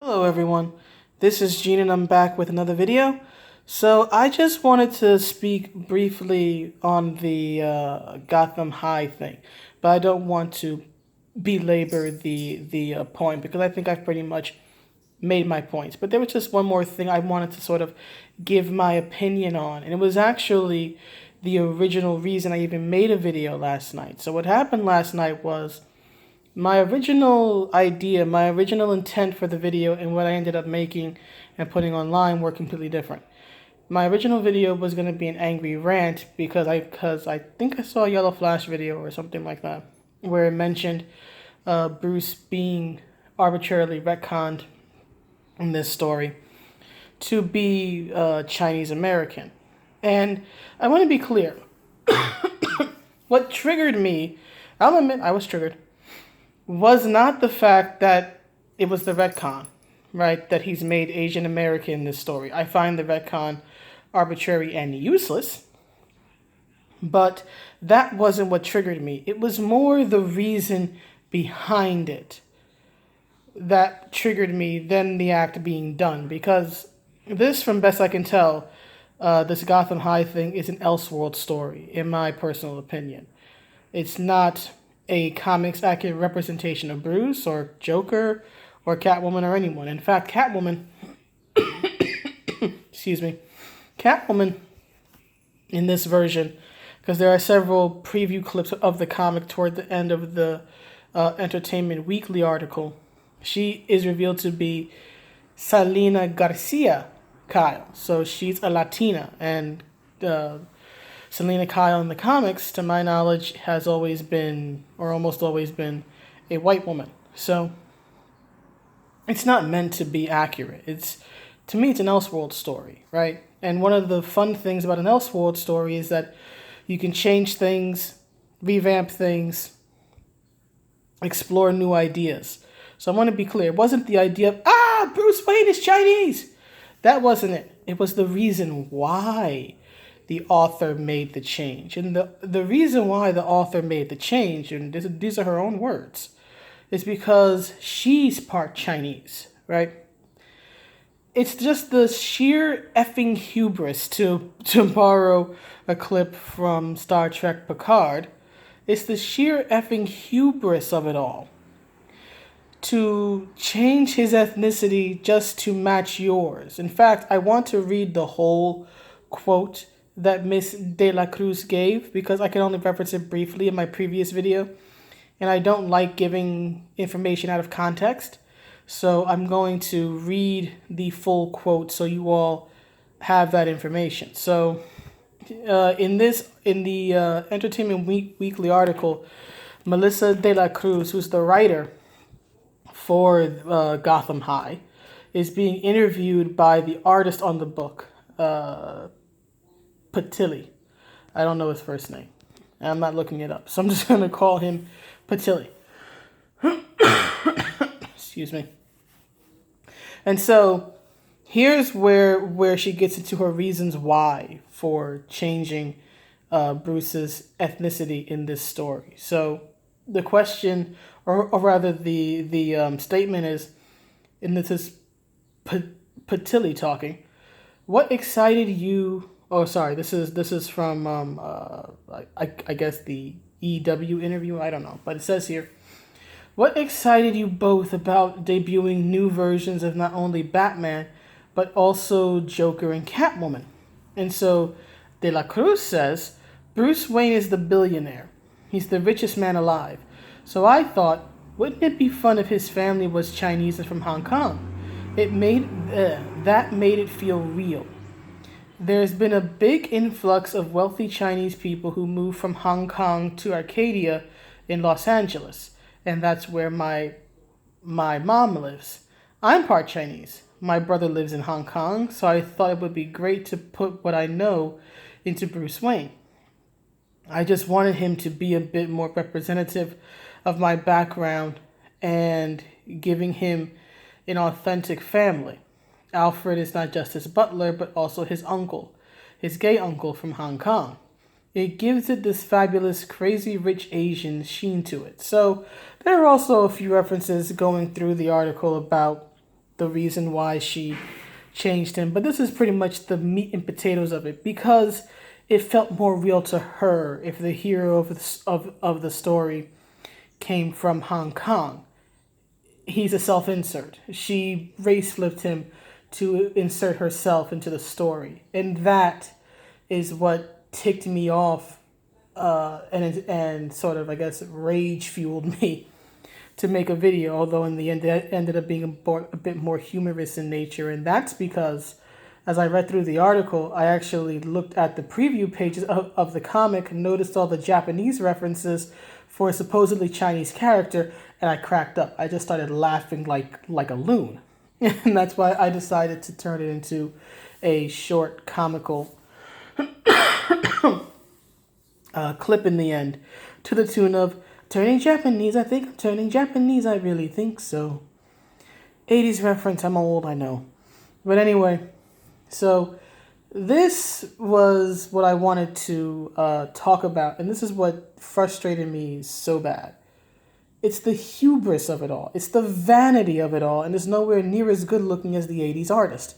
Hello everyone, this is Gene and I'm back with another video. So I just wanted to speak briefly on the Gotham High thing, but I don't want to belabor the point because I think I've pretty much made my points. But there was just one more thing I wanted to sort of give my opinion on, and it was actually the original reason I even made a video last night. So what happened last night was my original idea, my original intent for the video and what I ended up making and putting online were completely different. My original video was going to be an angry rant because I think I saw a Yellow Flash video or something like that where it mentioned Bruce being arbitrarily retconned in this story to be Chinese American. And I want to be clear. What triggered me, I'll admit I was triggered, was not the fact that it was the retcon, right? That he's made Asian American in this story. I find the retcon arbitrary and useless, but that wasn't what triggered me. It was more the reason behind it that triggered me than the act being done. Because this, from best I can tell, this Gotham High thing is an Elseworld story, in my personal opinion. It's not a comics accurate representation of Bruce or Joker or Catwoman or anyone. In fact, Catwoman, excuse me, Catwoman in this version, because there are several preview clips of the comic toward the end of the Entertainment Weekly article, she is revealed to be Selena Garcia Kyle. So she's a Latina, and Selena Kyle in the comics, to my knowledge, has always been, or almost always been, a white woman. So it's not meant to be accurate. To me, it's an Elseworld story, right? And one of the fun things about an Elseworld story is that you can change things, revamp things, explore new ideas. So I want to be clear. It wasn't the idea of, Bruce Wayne is Chinese. That wasn't it. It was the reason why the author made the change. And the reason why the author made the change, and these are her own words, is because she's part Chinese, right? It's just the sheer effing hubris, to borrow a clip from Star Trek Picard. It's the sheer effing hubris of it all to change his ethnicity just to match yours. In fact, I want to read the whole quote that Miss De la Cruz gave, because I can only reference it briefly in my previous video, and I don't like giving information out of context, so I'm going to read the full quote so you all have that information. So in the Entertainment Weekly article, Melissa De la Cruz, who's the writer for Gotham High, is being interviewed by the artist on the book, Patilli. I don't know his first name. I'm not looking it up, so I'm just going to call him Patilli. Excuse me. And so here's where she gets into her reasons why for changing Bruce's ethnicity in this story. So the question, or rather the statement is, and this is Patilli talking, what excited you? Oh, sorry. This is from I guess the EW interview. I don't know, but it says here, what excited you both about debuting new versions of not only Batman but also Joker and Catwoman? And so De La Cruz says, Bruce Wayne is the billionaire. He's the richest man alive. So I thought, wouldn't it be fun if his family was Chinese and from Hong Kong? That made it feel real. There's been a big influx of wealthy Chinese people who moved from Hong Kong to Arcadia in Los Angeles, and that's where my mom lives. I'm part Chinese. My brother lives in Hong Kong, so I thought it would be great to put what I know into Bruce Wayne. I just wanted him to be a bit more representative of my background and giving him an authentic family. Alfred is not just his butler, but also his uncle, his gay uncle from Hong Kong. It gives it this fabulous, crazy rich Asian sheen to it. So there are also a few references going through the article about the reason why she changed him. But this is pretty much the meat and potatoes of it, because it felt more real to her if the hero of the story came from Hong Kong. He's a self-insert. She race flipped him to insert herself into the story, and that is what ticked me off, and sort of, I guess, rage fueled me to make a video. Although in the end, it ended up being a bit more humorous in nature, and that's because, as I read through the article, I actually looked at the preview pages of the comic, noticed all the Japanese references for a supposedly Chinese character, and I cracked up. I just started laughing like a loon. And that's why I decided to turn it into a short comical clip in the end, to the tune of "Turning Japanese, I think I'm turning Japanese, I really think so." 80s reference, I'm old, I know. But anyway, so this was what I wanted to talk about, and this is what frustrated me so bad. It's the hubris of it all. It's the vanity of it all, and it's nowhere near as good looking as the 80s artist.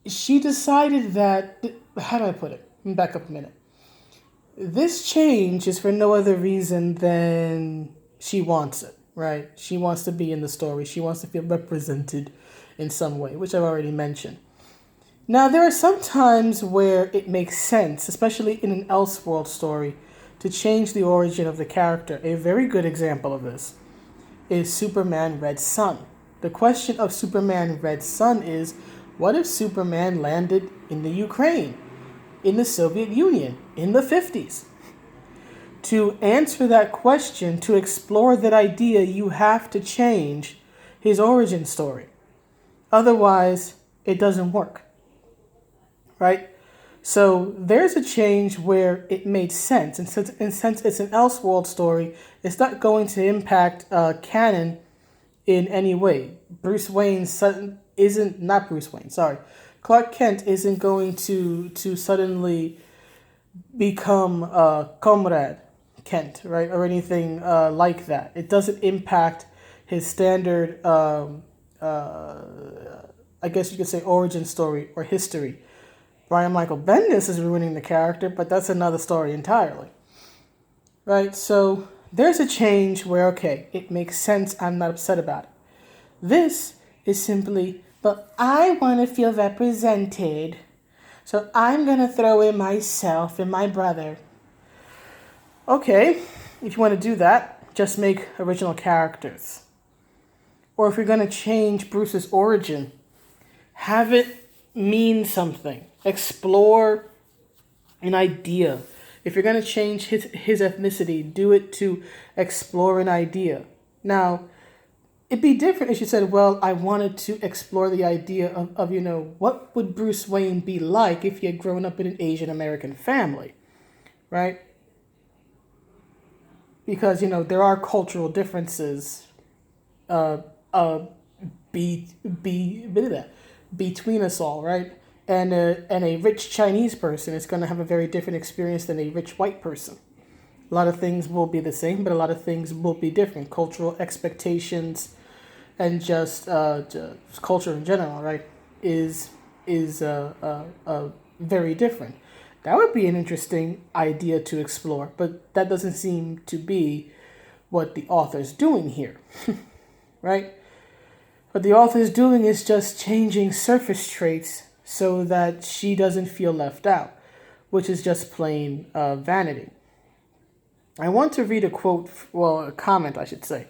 She decided that, how do I put it? Let me back up a minute. This change is for no other reason than she wants it, right? She wants to be in the story. She wants to feel represented in some way, which I've already mentioned. Now, there are some times where it makes sense, especially in an Elseworld story, to change the origin of the character. A very good example of this is Superman Red Sun. The question of Superman Red Sun is, what if Superman landed in the Ukraine, in the Soviet Union, in the 50s? To answer that question, to explore that idea, you have to change his origin story. Otherwise, it doesn't work, right? So there's a change where it made sense. And since it's an Elseworld story, it's not going to impact canon in any way. Clark Kent isn't going to suddenly become Comrade Kent, right? Or anything like that. It doesn't impact his standard, I guess you could say, origin story or history. Brian Michael Bendis is ruining the character, but that's another story entirely. Right? So there's a change where, okay, it makes sense. I'm not upset about it. This is simply, but I want to feel represented, so I'm going to throw in myself and my brother. Okay, if you want to do that, just make original characters. Or if you're going to change Bruce's origin, have it mean something. Explore an idea. If you're going to change his ethnicity, do it to explore an idea. Now, it'd be different if you said, well, I wanted to explore the idea of what would Bruce Wayne be like if he had grown up in an Asian American family, right? Because, there are cultural differences between us all, right? And a rich Chinese person is going to have a very different experience than a rich white person. A lot of things will be the same, but a lot of things will be different. Cultural expectations and just culture in general, right, is very different. That would be an interesting idea to explore, but that doesn't seem to be what the author's doing here, right? What the author's doing is just changing surface traits so that she doesn't feel left out, which is just plain vanity. I want to read a comment, I should say,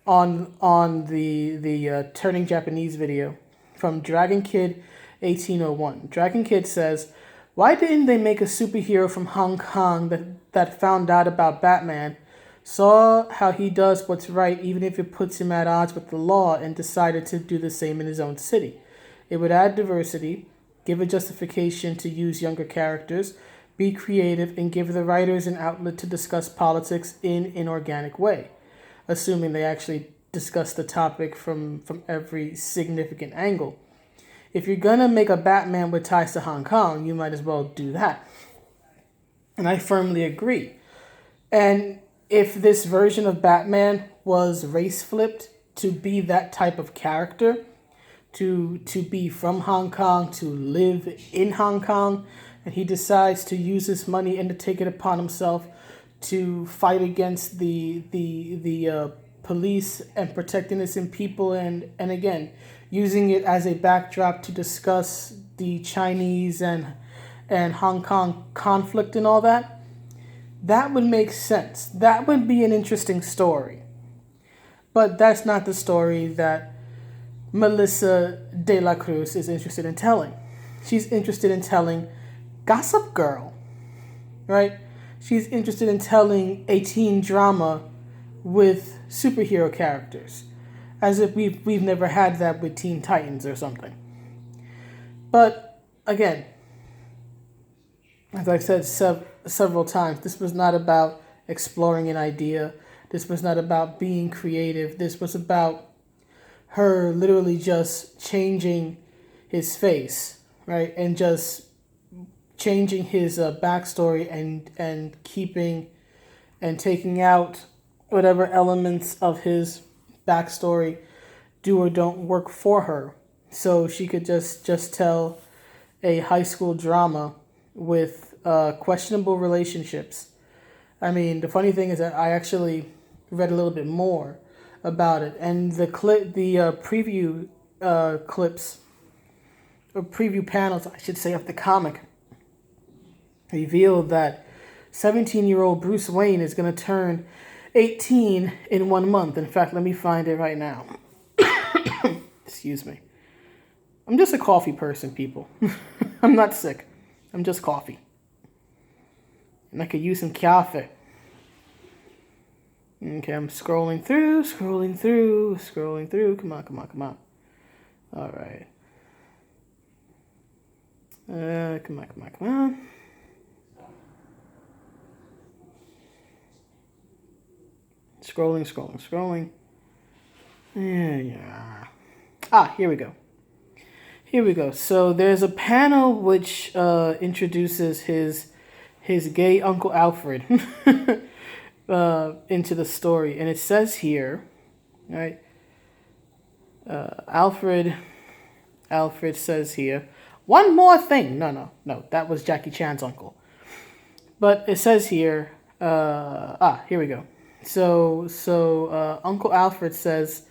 on the Turning Japanese video from Dragon Kid 1801. Dragon Kid says, "Why didn't they make a superhero from Hong Kong that found out about Batman, saw how he does what's right even if it puts him at odds with the law, and decided to do the same in his own city? It would add diversity, give a justification to use younger characters, be creative, and give the writers an outlet to discuss politics in an organic way, assuming they actually discuss the topic from every significant angle. If you're gonna make a Batman with ties to Hong Kong, you might as well do that." And I firmly agree. And if this version of Batman was race flipped to be that type of character, to be from Hong Kong, to live in Hong Kong, and he decides to use his money and to take it upon himself to fight against the police and protect innocent people, and again using it as a backdrop to discuss the Chinese and Hong Kong conflict and all that. That would make sense. That would be an interesting story. But that's not the story that Melissa De la Cruz is interested in telling. She's interested in telling Gossip Girl, right? She's interested in telling a teen drama with superhero characters, as if we've never had that with Teen Titans or something. But again, as I've said several times, this was not about exploring an idea. This was not about being creative. This was about her literally just changing his face, right? And just changing his backstory and keeping and taking out whatever elements of his backstory do or don't work for her. So she could just tell a high school drama with questionable relationships. I mean, the funny thing is that I actually read a little bit more about it, and the preview clips or preview panels, I should say, of the comic revealed that 17-year-old Bruce Wayne is going to turn 18 in 1 month. In fact, let me find it right now. Excuse me. I'm just a coffee person, people. I'm not sick. I'm just coffee. And I could use some coffee. Okay, I'm scrolling through. Come on. All right. Come on. Scrolling. Yeah. Here we go. So there's a panel which introduces his gay Uncle Alfred into the story, and it says here, right? Alfred says here, one more thing. No, that was Jackie Chan's uncle. But it says here, here we go. So Uncle Alfred says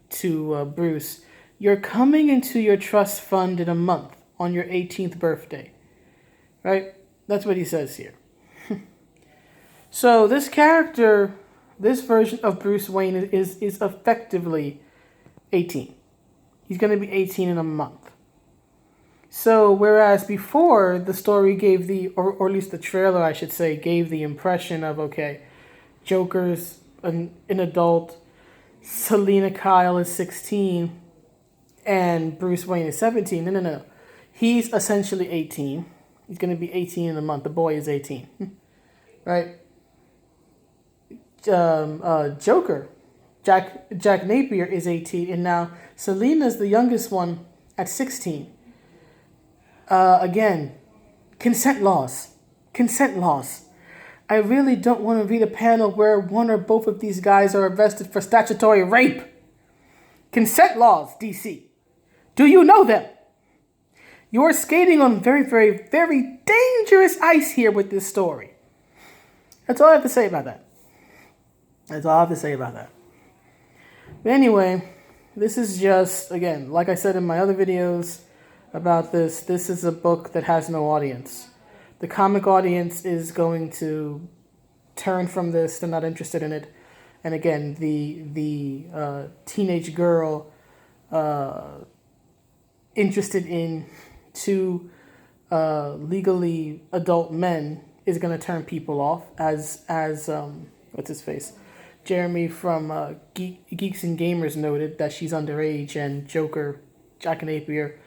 to Bruce, "You're coming into your trust fund in a month on your 18th birthday." Right? That's what he says here. So this character, this version of Bruce Wayne is effectively 18. He's going to be 18 in a month. So whereas before the story gave or at least the trailer, I should say, gave the impression of, okay, Joker's an adult, Selena Kyle is 16, and Bruce Wayne is 17. No. He's essentially 18. He's going to be 18 in a month. The boy is 18. Right? Joker, Jack Napier is 18, and now Selena's the youngest one at 16. Again, consent laws. I really don't want to read a panel where one or both of these guys are arrested for statutory rape. Consent laws, DC. Do you know them? You're skating on very, very, very dangerous ice here with this story. That's all I have to say about that. But anyway, this is just, again, like I said in my other videos about this is a book that has no audience. The comic audience is going to turn from this. They're not interested in it. And again, the teenage girl interested in two legally adult men is going to turn people off, as what's his face, Jeremy from Geeks and Gamers noted that she's underage, and Joker, Jack Napier,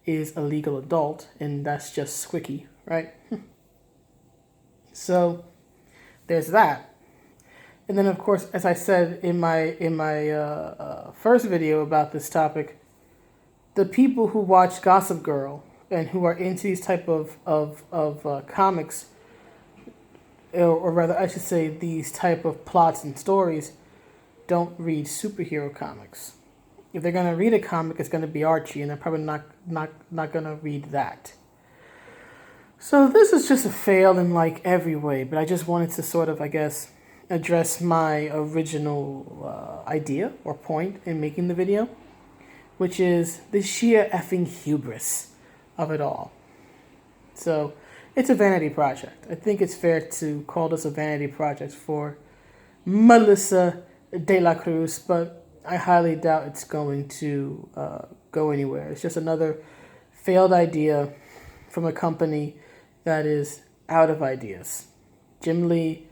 is a legal adult, and that's just squicky, right? So there's that. And then, of course, as I said in my first video about this topic, the people who watch Gossip Girl and who are into these type of comics, or rather, I should say, these type of plots and stories, don't read superhero comics. If they're gonna read a comic, it's gonna be Archie, and they're probably not gonna read that. So this is just a fail in like every way, but I just wanted to sort of, I guess, address my original idea or point in making the video, which is the sheer effing hubris of it all. So it's a vanity project. I think it's fair to call this a vanity project for Melissa De la Cruz, but I highly doubt it's going to go anywhere. It's just another failed idea from a company that is out of ideas. Jim Lee,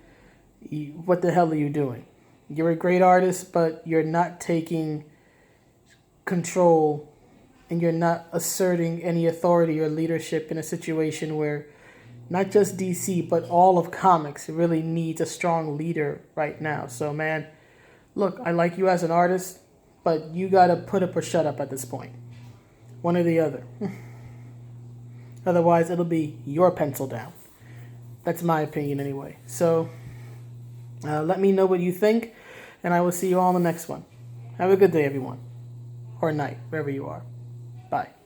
what the hell are you doing? You're a great artist, but you're not taking control and you're not asserting any authority or leadership in a situation where not just DC, but all of comics really needs a strong leader right now. So, man, look, I like you as an artist, but you got to put up or shut up at this point. One or the other. Otherwise, it'll be your pencil down. That's my opinion anyway. So, let me know what you think, and I will see you all in the next one. Have a good day, everyone. Or night, wherever you are. Bye.